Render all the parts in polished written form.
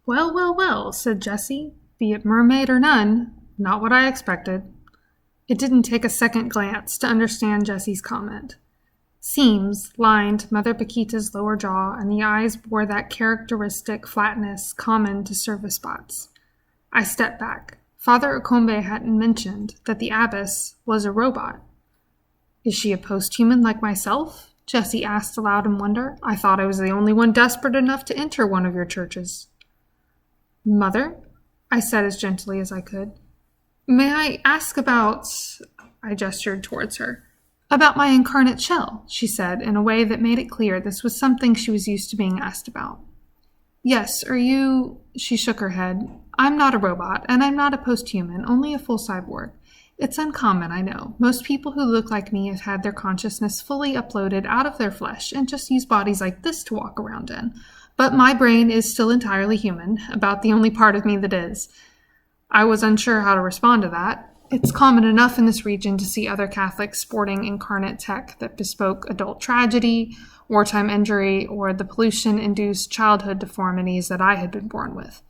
Well, well, well, said Jessie. Be it mermaid or none, not what I expected. It didn't take a second glance to understand Jessie's comment. Seams lined Mother Paquita's lower jaw, and the eyes bore that characteristic flatness common to surface spots. I stepped back. Father Okombe hadn't mentioned that the abbess was a robot. Is she a post-human like myself? Jessie asked aloud in wonder. I thought I was the only one desperate enough to enter one of your churches. Mother, I said as gently as I could. May I ask about... I gestured towards her. About my incarnate shell, she said, in a way that made it clear this was something she was used to being asked about. Yes, are you... She shook her head. I'm not a robot, and I'm not a post-human, only a full cyborg. It's uncommon, I know. Most people who look like me have had their consciousness fully uploaded out of their flesh and just use bodies like this to walk around in. But my brain is still entirely human, about the only part of me that is. I was unsure how to respond to that. It's common enough in this region to see other Catholics sporting incarnate tech that bespoke adult tragedy, wartime injury, or the pollution-induced childhood deformities that I had been born with.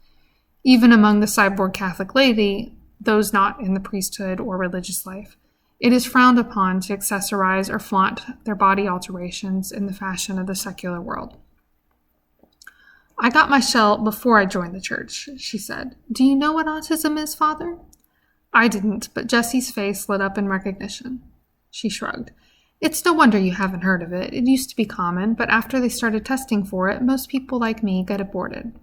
Even among the cyborg Catholic laity, those not in the priesthood or religious life, it is frowned upon to accessorize or flaunt their body alterations in the fashion of the secular world. I got my shell before I joined the church, she said. Do you know what autism is, Father? I didn't, but Jessie's face lit up in recognition. She shrugged. It's no wonder you haven't heard of it. It used to be common, but after they started testing for it, most people like me get aborted.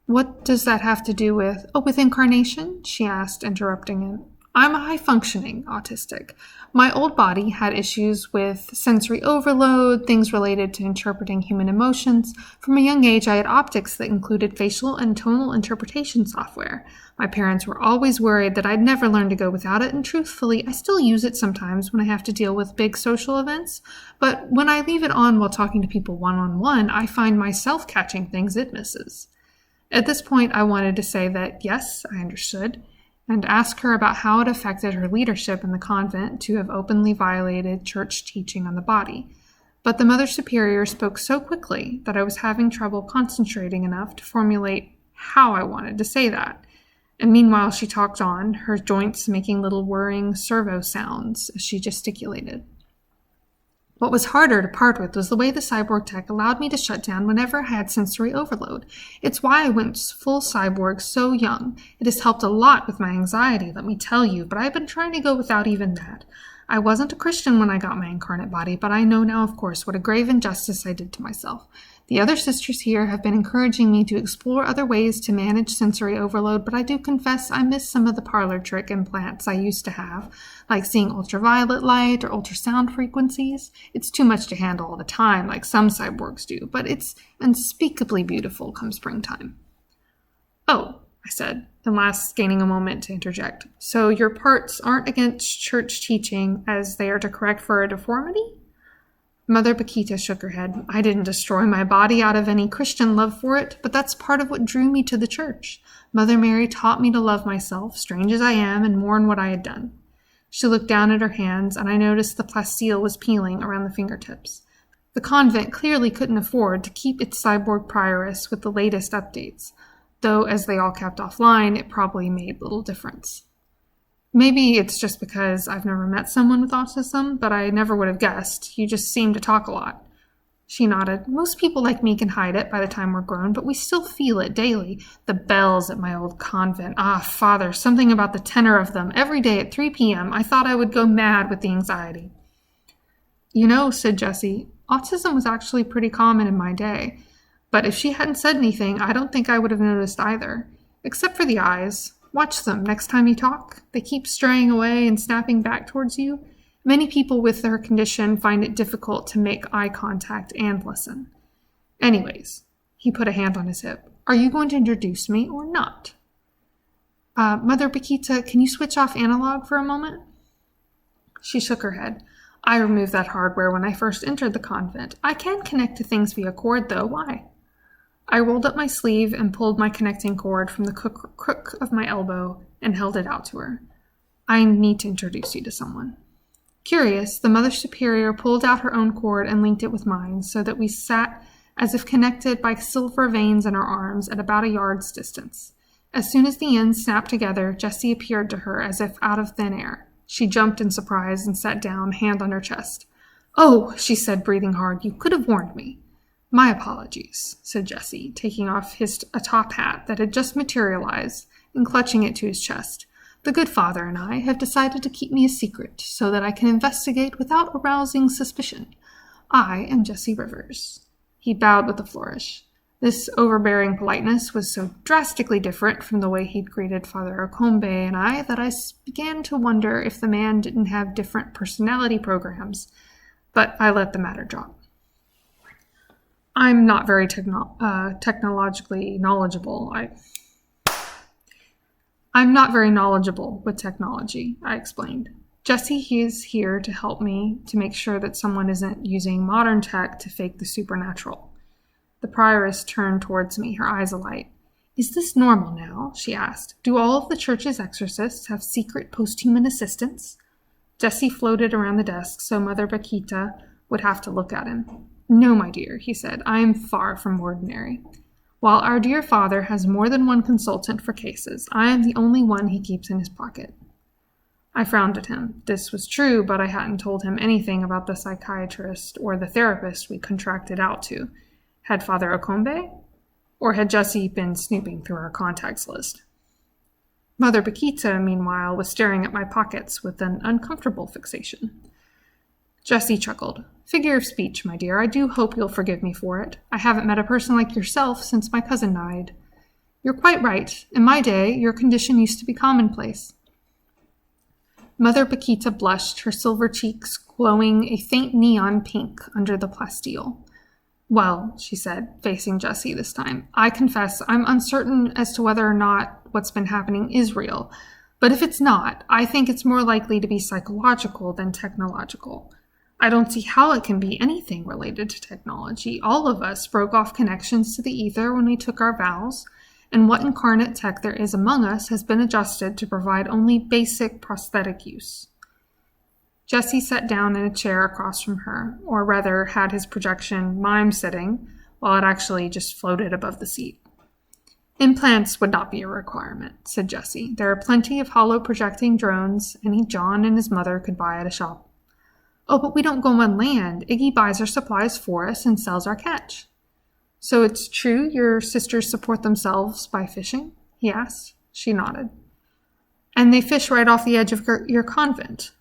What does that have to do with... Oh, with incarnation? She asked, interrupting him. I'm a high-functioning autistic. My old body had issues with sensory overload, things related to interpreting human emotions. From a young age, I had optics that included facial and tonal interpretation software. My parents were always worried that I'd never learn to go without it, and truthfully, I still use it sometimes when I have to deal with big social events. But when I leave it on while talking to people one-on-one, I find myself catching things it misses. At this point, I wanted to say that, yes, I understood, and ask her about how it affected her leadership in the convent to have openly violated church teaching on the body. But the Mother Superior spoke so quickly that I was having trouble concentrating enough to formulate how I wanted to say that. And meanwhile, she talked on, her joints making little whirring servo sounds as she gesticulated. What was harder to part with was the way the cyborg tech allowed me to shut down whenever I had sensory overload. It's why I went full cyborg so young. It has helped a lot with my anxiety, let me tell you, but I've been trying to go without even that. I wasn't a Christian when I got my incarnate body, but I know now, of course, what a grave injustice I did to myself. The other sisters here have been encouraging me to explore other ways to manage sensory overload, but I do confess I miss some of the parlor trick implants I used to have, like seeing ultraviolet light or ultrasound frequencies. It's too much to handle all the time, like some cyborgs do, but it's unspeakably beautiful come springtime. Oh, I said, and last gaining a moment to interject. So your parts aren't against church teaching as they are to correct for a deformity? Mother Paquita shook her head. I didn't destroy my body out of any Christian love for it, but that's part of what drew me to the church. Mother Mary taught me to love myself, strange as I am, and mourn what I had done. She looked down at her hands, and I noticed the plasteel was peeling around the fingertips. The convent clearly couldn't afford to keep its cyborg prioress with the latest updates, though as they all kept offline, it probably made little difference. Maybe it's just because I've never met someone with autism, but I never would have guessed. You just seem to talk a lot. She nodded. Most people like me can hide it by the time we're grown, but we still feel it daily. The bells at my old convent. Ah, Father, something about the tenor of them. Every day at 3 p.m., I thought I would go mad with the anxiety. You know, said Jessie, autism was actually pretty common in my day. But if she hadn't said anything, I don't think I would have noticed either. Except for the eyes. Watch them next time you talk. They keep straying away and snapping back towards you. Many people with their condition find it difficult to make eye contact and listen. Anyways, he put a hand on his hip. Are you going to introduce me or not? Mother Paquita, can you switch off analog for a moment? She shook her head. I removed that hardware when I first entered the convent. I can connect to things via cord, though. Why? I rolled up my sleeve and pulled my connecting cord from the crook of my elbow and held it out to her. I need to introduce you to someone. Curious, the Mother Superior pulled out her own cord and linked it with mine so that we sat as if connected by silver veins in her arms at about a yard's distance. As soon as the ends snapped together, Jessie appeared to her as if out of thin air. She jumped in surprise and sat down, hand on her chest. "Oh," she said, breathing hard, "you could have warned me." "My apologies," said Jessie, taking off a top hat that had just materialized and clutching it to his chest. "The good father and I have decided to keep me a secret so that I can investigate without arousing suspicion. I am Jessie Rivers." He bowed with a flourish. This overbearing politeness was so drastically different from the way he'd greeted Father A.R.K and I that I began to wonder if the man didn't have different personality programs, but I let the matter drop. "I'm not very technologically knowledgeable. I'm not very knowledgeable with technology," I explained. "Jessie, he is here to help me to make sure that someone isn't using modern tech to fake the supernatural." The prioress turned towards me, her eyes alight. "Is this normal now?" she asked. "Do all of the church's exorcists have secret post-human assistants?" Jessie floated around the desk so Mother Paquita would have to look at him. "No, my dear," he said. "I am far from ordinary. While our dear father has more than one consultant for cases, I am the only one he keeps in his pocket." I frowned at him. This was true, but I hadn't told him anything about the psychiatrist or the therapist we contracted out to. Had Father A.R.K? Or had Jessie been snooping through our contacts list? Mother Paquita, meanwhile, was staring at my pockets with an uncomfortable fixation. Jessie chuckled. "Figure of speech, my dear. I do hope you'll forgive me for it. I haven't met a person like yourself since my cousin died. You're quite right. In my day, your condition used to be commonplace." Mother Paquita blushed, her silver cheeks glowing a faint neon pink under the plasteel. "Well," she said, facing Jessie this time, "I confess I'm uncertain as to whether or not what's been happening is real. But if it's not, I think it's more likely to be psychological than technological. I don't see how it can be anything related to technology. All of us broke off connections to the ether when we took our vows, and what incarnate tech there is among us has been adjusted to provide only basic prosthetic use." Jessie sat down in a chair across from her, or rather had his projection mime sitting, while it actually just floated above the seat. "Implants would not be a requirement," said Jessie. "There are plenty of hollow projecting drones any John and his mother could buy at a shop." "Oh, but we don't go on land. Iggy buys our supplies for us and sells our catch." "So it's true your sisters support themselves by fishing?" he asked. She nodded. "And they fish right off the edge of your convent?"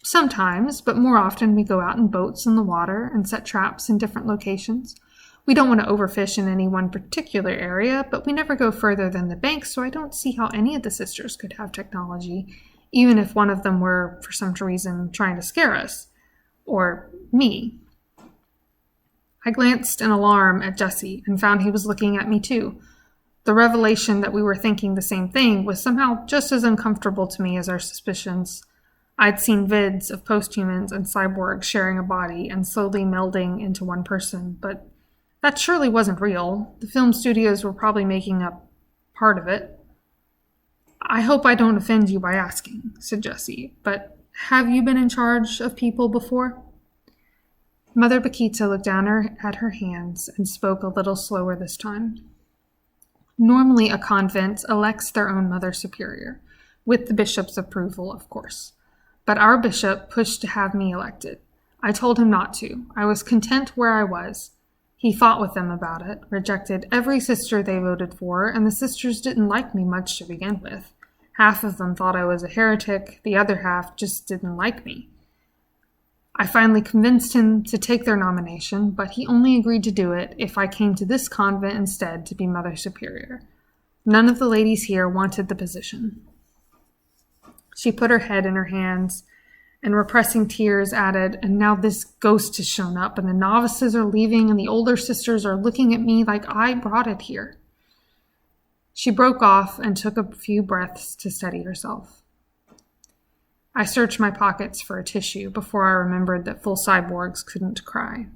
"Sometimes, but more often we go out in boats in the water and set traps in different locations. We don't want to overfish in any one particular area, but we never go further than the bank, so I don't see how any of the sisters could have technology, even if one of them were, for some reason, trying to scare us. Or me." I glanced in alarm at Jessie and found he was looking at me too. The revelation that we were thinking the same thing was somehow just as uncomfortable to me as our suspicions. I'd seen vids of posthumans and cyborgs sharing a body and slowly melding into one person, but that surely wasn't real. The film studios were probably making up part of it. "I hope I don't offend you by asking," said Jessie, "but have you been in charge of people before?" Mother Paquita looked down at her hands and spoke a little slower this time. "Normally a convent elects their own mother superior, with the bishop's approval, of course. But our bishop pushed to have me elected. I told him not to. I was content where I was. He fought with them about it, rejected every sister they voted for, and the sisters didn't like me much to begin with. Half of them thought I was a heretic, the other half just didn't like me. I finally convinced him to take their nomination, but he only agreed to do it if I came to this convent instead to be Mother Superior. None of the ladies here wanted the position." She put her head in her hands and, repressing tears, added, "And now this ghost has shown up, and the novices are leaving, and the older sisters are looking at me like I brought it here." She broke off and took a few breaths to steady herself. I searched my pockets for a tissue before I remembered that full cyborgs couldn't cry.